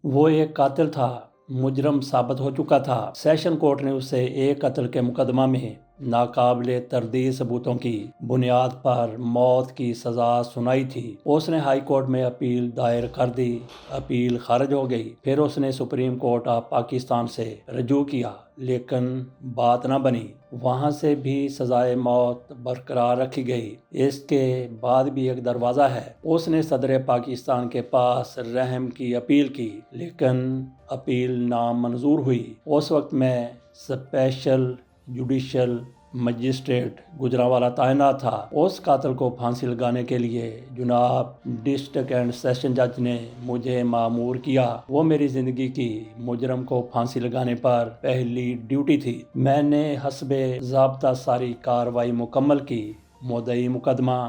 وہ ایک قاتل تھا، مجرم ثابت ہو چکا تھا۔ سیشن کورٹ نے اسے ایک قتل کے مقدمہ میں ناقابل تردید ثبوتوں کی بنیاد پر موت کی سزا سنائی تھی۔ اس نے ہائی کورٹ میں اپیل دائر کر دی، اپیل خارج ہو گئی۔ پھر اس نے سپریم کورٹ آف پاکستان سے رجوع کیا، لیکن بات نہ بنی۔ وہاں سے بھی سزائے موت برقرار رکھی گئی۔ اس کے بعد بھی ایک دروازہ ہے۔ اس نے صدر پاکستان کے پاس رحم کی اپیل کی، لیکن اپیل نامنظور ہوئی۔ اس وقت میں اسپیشل جوڈیشل مجسٹریٹ گوجرانوالہ تعینات تھا۔ اس قاتل کو پھانسی لگانے کے لیے جناب ڈسٹرکٹ اینڈ سیشن جج نے مجھے مامور کیا۔ وہ میری زندگی کی مجرم کو پھانسی لگانے پر پہلی ڈیوٹی تھی۔ میں نے حسب ضابطہ ساری کارروائی مکمل کی۔ مدعی مقدمہ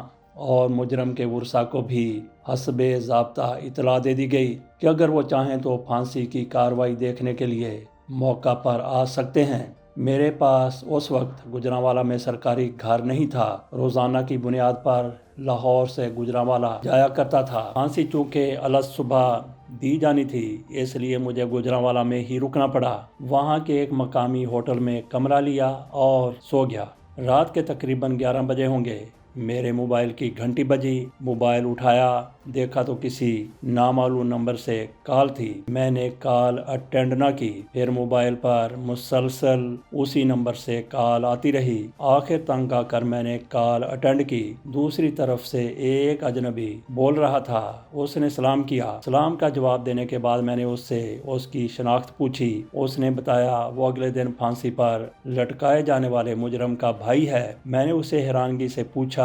اور مجرم کے ورثاء کو بھی حسب ضابطہ اطلاع دے دی گئی کہ اگر وہ چاہیں تو پھانسی کی کارروائی دیکھنے کے لیے موقع پر آ سکتے ہیں۔ میرے پاس اس وقت گوجرانوالہ میں سرکاری گھر نہیں تھا۔ روزانہ کی بنیاد پر لاہور سے گوجرانوالہ جایا کرتا تھا۔ پھانسی چونکہ الصبح دی جانی تھی، اس لیے مجھے گوجرانوالہ میں ہی رکنا پڑا۔ وہاں کے ایک مقامی ہوٹل میں کمرہ لیا اور سو گیا۔ رات کے تقریباً 11 بجے ہوں گے۔ میرے موبائل کی گھنٹی بجی۔ موبائل اٹھایا، دیکھا تو کسی نامعلوم نمبر سے کال تھی۔ میں نے کال اٹینڈ نہ کی۔ پھر موبائل پر مسلسل اسی نمبر سے کال آتی رہی۔ آخر تنگ آ کر میں نے کال اٹینڈ کی۔ دوسری طرف سے ایک اجنبی بول رہا تھا۔ اس نے سلام کیا۔ سلام کا جواب دینے کے بعد میں نے اس سے اس کی شناخت پوچھی۔ اس نے بتایا وہ اگلے دن پھانسی پر لٹکائے جانے والے مجرم کا بھائی ہے۔ میں نے اسے حیرانگی سے پوچھا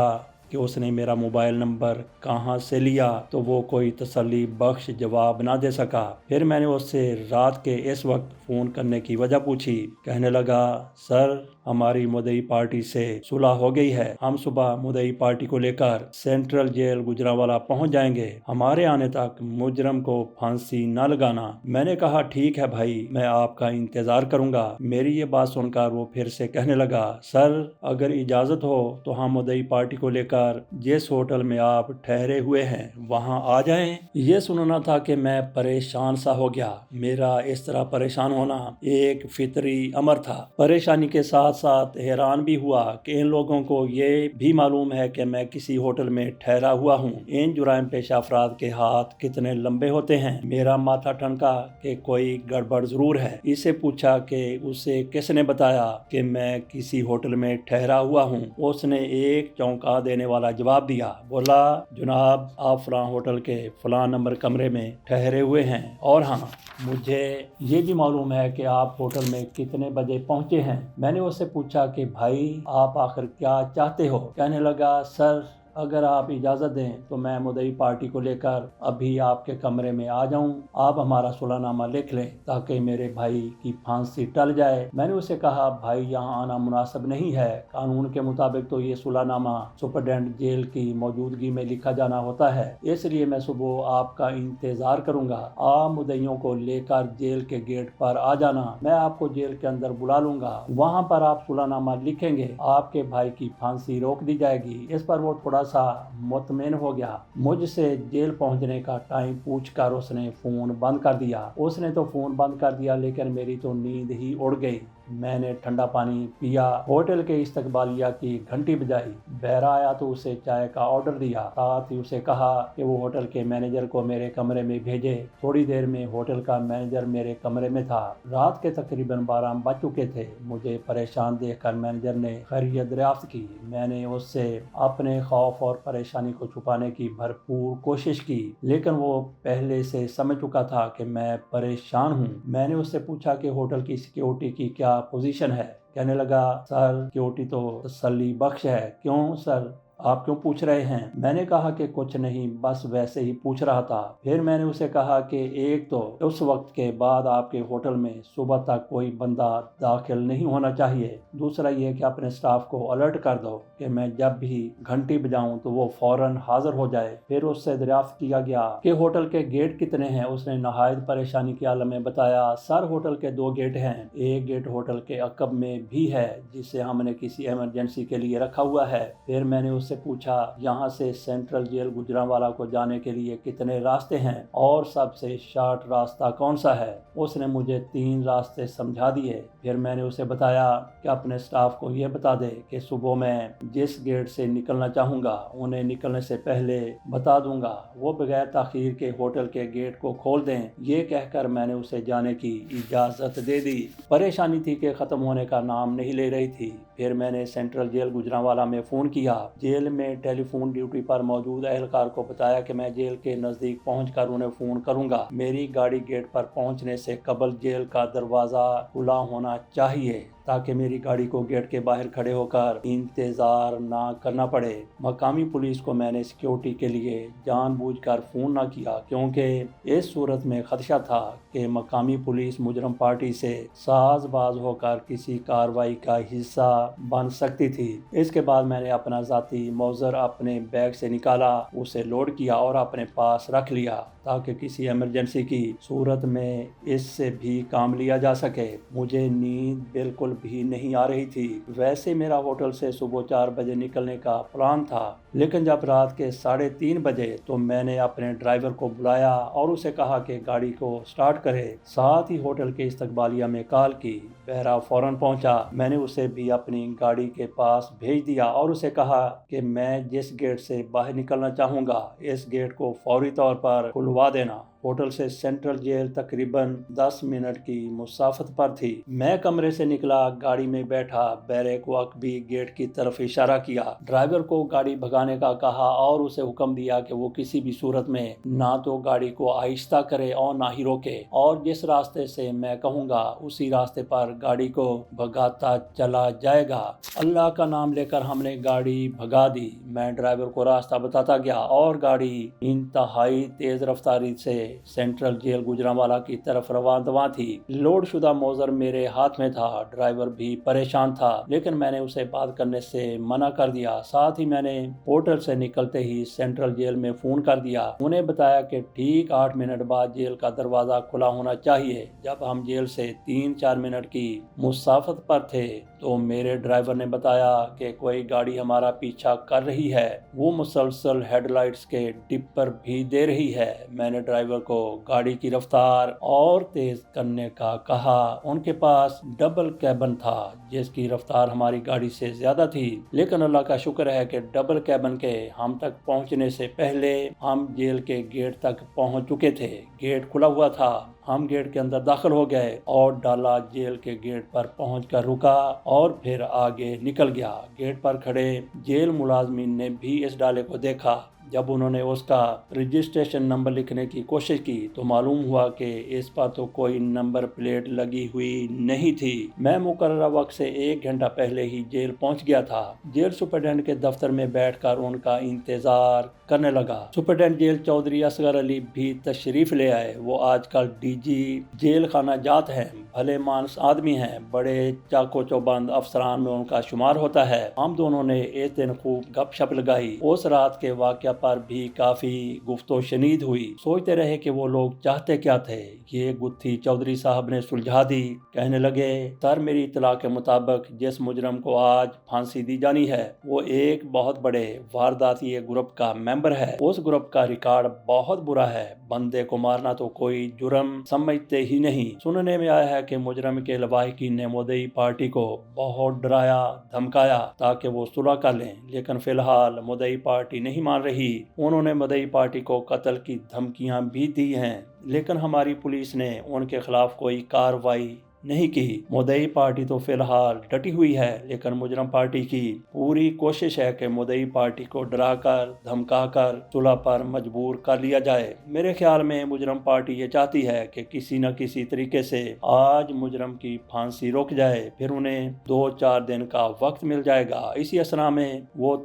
کہ اس نے میرا موبائل نمبر کہاں سے لیا، تو وہ کوئی تسلی بخش جواب نہ دے سکا۔ پھر میں نے اس سے رات کے اس وقت فون کرنے کی وجہ پوچھی۔ کہنے لگا، سر ہماری مدعی پارٹی سے صلح ہو گئی ہے۔ ہم صبح مدعی پارٹی کو لے کر سینٹرل جیل گوجرانوالہ پہنچ جائیں گے۔ ہمارے آنے تک مجرم کو پھانسی نہ لگانا۔ میں نے کہا ٹھیک ہے بھائی، میں آپ کا انتظار کروں گا۔ میری یہ بات سن کر وہ پھر سے کہنے لگا، سر اگر اجازت ہو تو ہم مدعی پارٹی کو لے کر جس ہوٹل میں آپ ٹھہرے ہوئے ہیں وہاں آ جائیں۔ یہ سننا تھا کہ میں پریشان سا ہو گیا۔ میرا اس طرح پریشان ہونا ایک فطری امر تھا۔ پریشانی کے ساتھ ساتھ حیران بھی ہوا کہ ان لوگوں کو یہ بھی معلوم ہے کہ میں کسی ہوٹل میں ٹھہرا ہوا ہوں۔ ان جرائم پیشہ افراد کے ہاتھ کتنے لمبے ہوتے ہیں۔ میرا ماتھا ٹھنکا کہ کوئی گڑبڑ ضرور ہے۔ اسے پوچھا کہ اسے کس نے بتایا کہ میں کسی ہوٹل میں ٹھہرا ہوا ہوں۔ اس نے ایک چونکا دینے والا جواب دیا۔ بولا، جناب آپ فلاں ہوٹل کے فلاں نمبر کمرے میں ٹھہرے ہوئے ہیں، اور ہاں مجھے یہ بھی معلوم ہے کہ آپ ہوٹل میں کتنے بجے پہنچے ہیں۔ میں نے اس سے پوچھا کہ بھائی آپ آخر کیا چاہتے ہو؟ کہنے لگا، سر اگر آپ اجازت دیں تو میں مدعی پارٹی کو لے کر ابھی آپ کے کمرے میں آ جاؤں۔ آپ ہمارا صلح نامہ لکھ لیں تاکہ میرے بھائی کی پھانسی ٹل جائے۔ میں نے اسے کہا، بھائی یہاں آنا مناسب نہیں ہے۔ قانون کے مطابق تو یہ صلح نامہ سپرڈینٹ جیل کی موجودگی میں لکھا جانا ہوتا ہے، اس لیے میں صبح آپ کا انتظار کروں گا۔ آپ مدعیوں کو لے کر جیل کے گیٹ پر آ جانا، میں آپ کو جیل کے اندر بلا لوں گا۔ وہاں پر آپ صلح نامہ لکھیں گے، آپ کے بھائی کی پھانسی روک دی جائے گی۔ اس پر وہ تھوڑا سا مطمئن ہو گیا۔ مجھ سے جیل پہنچنے کا ٹائم پوچھ کر اس نے فون بند کر دیا۔ اس نے تو فون بند کر دیا، لیکن میری تو نیند ہی اڑ گئی۔ میں نے ٹھنڈا پانی پیا، ہوٹل کے استقبالیہ کی گھنٹی بجائی۔ بہرا آیا تو اسے چائے کا آرڈر دیا، ساتھ ہی اسے کہا کہ وہ ہوٹل کے مینیجر کو میرے کمرے میں بھیجے۔ تھوڑی دیر میں ہوٹل کا مینیجر میرے کمرے میں تھا۔ رات کے تقریباً 12 بج چکے تھے۔ مجھے پریشان دیکھ کر مینیجر نے خیریت دریافت کی۔ میں نے اس سے اپنے خوف اور پریشانی کو چھپانے کی بھرپور کوشش کی، لیکن وہ پہلے سے سمجھ چکا تھا کہ میں پریشان ہوں۔ میں نے اس سے پوچھا کہ ہوٹل کی سیکیورٹی کی کیا پوزیشن ہے؟ کہنے لگا، سر سیکیورٹی تو تسلی بخش ہے۔ کیوں سر، آپ کیوں پوچھ رہے ہیں؟ میں نے کہا کہ کچھ نہیں، بس ویسے ہی پوچھ رہا تھا۔ پھر میں نے اسے کہا کہ ایک تو اس وقت کے بعد آپ کے ہوٹل میں صبح تک کوئی بندہ داخل نہیں ہونا چاہیے۔ دوسرا یہ کہ اپنے سٹاف کو الرٹ کر دو کہ میں جب بھی گھنٹی بجاؤں تو وہ فوراً حاضر ہو جائے۔ پھر اس سے دریافت کیا گیا کہ ہوٹل کے گیٹ کتنے ہیں۔ اس نے نہایت پریشانی کے عالم میں بتایا، سر ہوٹل کے 2 گیٹ ہیں، ایک گیٹ ہوٹل کے عقب میں بھی ہے جسے ہم نے کسی ایمرجنسی کے لیے رکھا ہوا ہے۔ پھر میں نے اس اس سے پوچھا یہاں سے سینٹرل جیل گجرانوالہ کو جانے کے لیے کتنے راستے ہیں اور سب سے شارٹ راستہ کون سا ہے۔ اس نے مجھے 3 راستے سمجھا دیے۔ پھر میں نے اسے بتایا کہ اپنے سٹاف کو یہ بتا دے کہ صبح میں جس گیٹ سے نکلنا چاہوں گا انہیں نکلنے سے پہلے بتا دوں گا، وہ بغیر تاخیر کے ہوٹل کے گیٹ کو کھول دیں۔ یہ کہہ کر میں نے اسے جانے کی اجازت دے دی۔ پریشانی تھی کہ ختم ہونے کا نام نہیں لے رہی تھی۔ پھر میں نے سینٹرل جیل گجرانوالہ میں فون کیا۔ جیل میں ٹیلی فون ڈیوٹی پر موجود اہلکار کو بتایا کہ میں جیل کے نزدیک پہنچ کر انہیں فون کروں گا۔ میری گاڑی گیٹ پر پہنچنے سے قبل جیل کا دروازہ کھلا ہونا چاہیے تاکہ میری گاڑی کو گیٹ کے باہر کھڑے ہو کر انتظار نہ کرنا پڑے۔ مقامی پولیس کو میں نے سیکیورٹی کے لیے جان بوجھ کر فون نہ کیا کیونکہ اس صورت میں خدشہ تھا کہ مقامی پولیس مجرم پارٹی سے ساز باز ہو کر کسی کارروائی کا حصہ بن سکتی تھی۔ اس کے بعد میں نے اپنا ذاتی موزر اپنے بیگ سے نکالا، اسے لوڈ کیا اور اپنے پاس رکھ لیا تاکہ کسی ایمرجنسی کی صورت میں اس سے بھی کام لیا جا سکے۔ مجھے نیند بالکل بھی نہیں آ رہی تھی۔ ویسے میرا ہوٹل سے صبح 4 بجے نکلنے کا پلان تھا، لیکن جب رات کے 3:30 بجے تو میں نے اپنے ڈرائیور کو بلایا اور اسے کہا کہ گاڑی کو سٹارٹ کرے۔ ساتھ ہی ہوٹل کے استقبالیہ میں کال کی۔ بہرا فوراً پہنچا۔ میں نے اسے بھی اپنی گاڑی کے پاس بھیج دیا اور اسے کہا کہ میں جس گیٹ سے باہر نکلنا چاہوں گا اس گیٹ کو فوری طور پر کھلوا دینا۔ ہوٹل سے سینٹرل جیل تقریباً 10 منٹ کی مسافت پر تھی۔ میں کمرے سے نکلا، گاڑی میں بیٹھا، بیرک وقت بھی گیٹ کی طرف اشارہ کیا، ڈرائیور کو گاڑی بھگانے کا کہا اور اسے حکم دیا کہ وہ کسی بھی صورت میں نہ تو گاڑی کو آہستہ کرے اور نہ ہی روکے، اور جس راستے سے میں کہوں گا اسی راستے پر گاڑی کو بھگاتا چلا جائے گا۔ اللہ کا نام لے کر ہم نے گاڑی بھگا دی۔ میں ڈرائیور کو راستہ بتاتا گیا اور گاڑی انتہائی تیز رفتاری سے سینٹرل جیل گجرانوالہ کی طرف رواں تھی۔ لوڈ شدہ موزر میرے ہاتھ میں تھا۔ ڈرائیور بھی پریشان تھا، لیکن میں نے اسے بات کرنے سے منع کر دیا۔ ساتھ ہی میں نے ہوٹل سے نکلتے ہی سینٹرل جیل میں فون کر دیا، انہیں بتایا کہ ٹھیک 8 منٹ بعد جیل کا دروازہ کھلا ہونا چاہیے۔ جب ہم جیل سے 3-4 منٹ کی مسافت پر تھے تو میرے ڈرائیور نے بتایا کہ کوئی گاڑی ہمارا پیچھا کر رہی ہے، وہ مسلسل ہیڈ لائٹس کے ڈپر بھی دے رہی ہے۔ میں نے ڈرائیور کو گاڑی کی رفتار اور تیز کرنے کا کہا۔ ان کے پاس ڈبل کیبن تھا جس کی رفتار ہماری گاڑی سے زیادہ تھی، لیکن اللہ کا شکر ہے کہ ڈبل کیبن کے ہم تک پہنچنے سے پہلے ہم جیل کے گیٹ تک پہنچ چکے تھے۔ گیٹ کھلا ہوا تھا۔ ہم گیٹ کے اندر داخل ہو گئے اور ڈالا جیل کے گیٹ پر پہنچ کر رکا اور پھر آگے نکل گیا۔ گیٹ پر کھڑے جیل ملازمین نے بھی اس ڈالے کو دیکھا۔ جب انہوں نے اس کا رجسٹریشن نمبر لکھنے کی کوشش کی تو معلوم ہوا کہ اس پر تو کوئی نمبر پلیٹ لگی ہوئی نہیں تھی۔ میں مقررہ وقت سے 1 گھنٹہ پہلے ہی جیل پہنچ گیا تھا۔ جیل سپرڈنٹ کے دفتر میں بیٹھ کر ان کا انتظار کرنے لگا۔ سپرڈنٹ جیل چودھری اصغر علی بھی تشریف لے آئے۔ وہ آج کل DG جیل خانہ جات ہیں، بھلے مانس آدمی ہیں، بڑے چاقو چوبند افسران میں ان کا شمار ہوتا ہے۔ ہم دونوں نے اس دن خوب گپ شپ لگائی۔ اس رات کے واقعہ پر بھی کافی گفت و شنید ہوئی۔ سوچتے رہے کہ وہ لوگ چاہتے کیا تھے۔ یہ گتھی چودھری صاحب نے سلجھا دی۔ کہنے لگے، سر میری اطلاع کے مطابق جس مجرم کو آج پھانسی دی جانی ہے وہ ایک بہت بڑے وارداتی گروپ کا ممبر ہے۔ اس گروپ کا ریکارڈ بہت برا ہے۔ بندے کو مارنا تو کوئی جرم سمجھتے ہی نہیں۔ سننے میں آیا ہے کہ مجرم کے لواحقین نے مدعی پارٹی کو بہت ڈرایا دھمکایا تاکہ وہ صلح کر لیں، لیکن فی الحال مدعی پارٹی نہیں مان رہی۔ انہوں نے مدعی پارٹی کو قتل کی دھمکیاں بھی دی ہیں، لیکن ہماری پولیس نے ان کے خلاف کوئی کارروائی نہیں کی۔ مدعی پارٹی تو فی الحال ڈٹی ہوئی ہے، لیکن مجرم پارٹی کی پوری کوشش ہے کہ مدعی پارٹی کو ڈرا کر دھمکا کر صلح پر مجبور کر لیا جائے۔ میرے خیال میں مجرم پارٹی یہ چاہتی ہے کہ کسی نہ کسی طریقے سے آج مجرم کی پھانسی رک جائے، پھر انہیں 2-4 دن کا وقت مل جائے گا۔ اسی اسنا میں وہ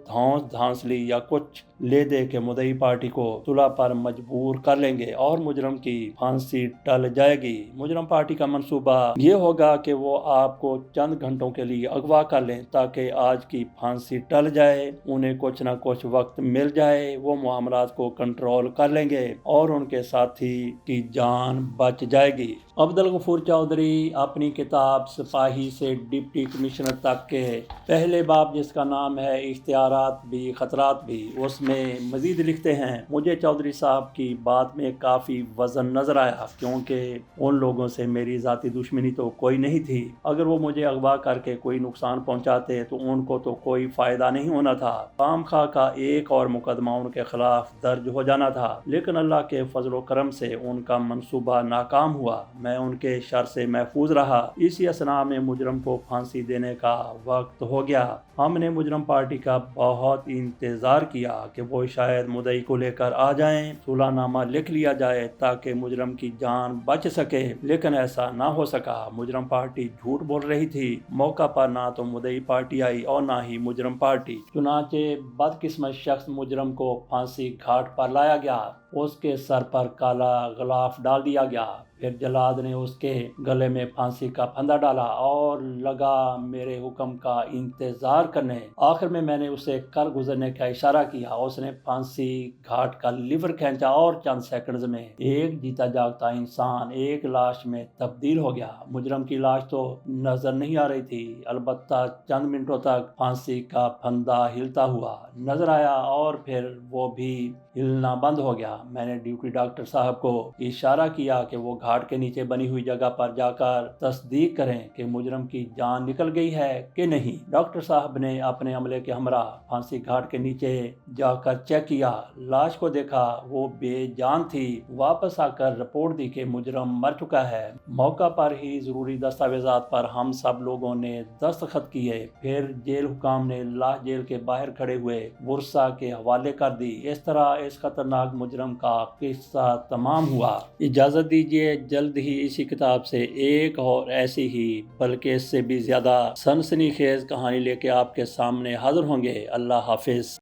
دھانسلی یا کچھ لے دے کے مدعی پارٹی کو صلح پر مجبور کر لیں گے اور مجرم کی پھانسی ٹل جائے گی۔ مجرم پارٹی کا منصوبہ یہ ہوگا کہ وہ آپ کو چند گھنٹوں کے لیے اغوا کر لیں تاکہ آج کی پھانسی ٹل جائے، انہیں کچھ نہ کچھ وقت مل جائے، وہ معاملات کو کنٹرول کر لیں گے اور ان کے ساتھی کی جان بچ جائے گی۔ عبدالغفور چودھری اپنی کتاب سپاہی سے ڈپٹی کمشنر تک کے پہلے باب، جس کا نام ہے اختیارات بھی خطرات بھی، اس میں مزید لکھتے ہیں، مجھے چودھری صاحب کی بات میں کافی وزن نظر آیا کیونکہ ان لوگوں سے میری ذاتی دشمنی تو کوئی نہیں تھی، اگر وہ مجھے اغوا کر کے کوئی نقصان پہنچاتے تو ان کو تو کوئی فائدہ نہیں ہونا تھا، خام خواہ کا ایک اور مقدمہ ان کے خلاف درج ہو جانا تھا، لیکن اللہ کے فضل و کرم سے ان کا منصوبہ ناکام ہوا، میں ان کے شر سے محفوظ رہا۔ اسی اثناء میں مجرم کو پھانسی دینے کا وقت ہو گیا۔ ہم نے مجرم پارٹی کا بہت انتظار کیا کہ وہ شاید مدعی کو لے کر آ جائیں، صلح نامہ لکھ لیا جائے تاکہ مجرم کی جان بچ سکے، لیکن ایسا نہ ہو سکا۔ مجرم پارٹی جھوٹ بول رہی تھی، موقع پر نہ تو مدعی پارٹی آئی اور نہ ہی مجرم پارٹی۔ چنانچہ بدقسمت شخص مجرم کو پھانسی گھاٹ پر لایا گیا، اس کے سر پر کالا غلاف ڈال دیا گیا، پھر جلاد نے اس کے گلے میں پھانسی کا پھندا ڈالا اور لگا میرے حکم کا انتظار کرنے۔ آخر میں نے اسے کر گزرنے کا اشارہ کیا، اس نے پھانسی گھاٹ کا لیور کھینچا اور چند سیکنڈز میں ایک جیتا جاگتا انسان ایک لاش میں تبدیل ہو گیا۔ مجرم کی لاش تو نظر نہیں آ رہی تھی، البتہ چند منٹوں تک پھانسی کا پھندا ہلتا ہوا نظر آیا اور پھر وہ بھی ہلنا بند ہو گیا۔ میں نے ڈیوٹی ڈاکٹر صاحب کو اشارہ کیا کہ وہ گھاٹ کے نیچے بنی ہوئی جگہ پر جا کر تصدیق کریں کہ مجرم کی جان نکل گئی ہے کہ نہیں۔ ڈاکٹر صاحب نے اپنے عملے کے ہمراہ پھانسی گھاٹ کے نیچے جا کر چیک کیا، لاش کو دیکھا، وہ بے جان تھی، واپس آ کر رپورٹ دی کہ مجرم مر چکا ہے۔ موقع پر ہی ضروری دستاویزات پر ہم سب لوگوں نے دستخط کیے، پھر جیل حکام نے لاش جیل کے باہر کھڑے ہوئے ورثاء کے حوالے کر دی۔ اس طرح اس خطرناک مجرم کا قصہ تمام ہوا۔ اجازت دیجیے، جلد ہی اسی کتاب سے ایک اور ایسی ہی بلکہ اس سے بھی زیادہ سنسنی خیز کہانی لے کے آپ کے سامنے حاضر ہوں گے۔ اللہ حافظ۔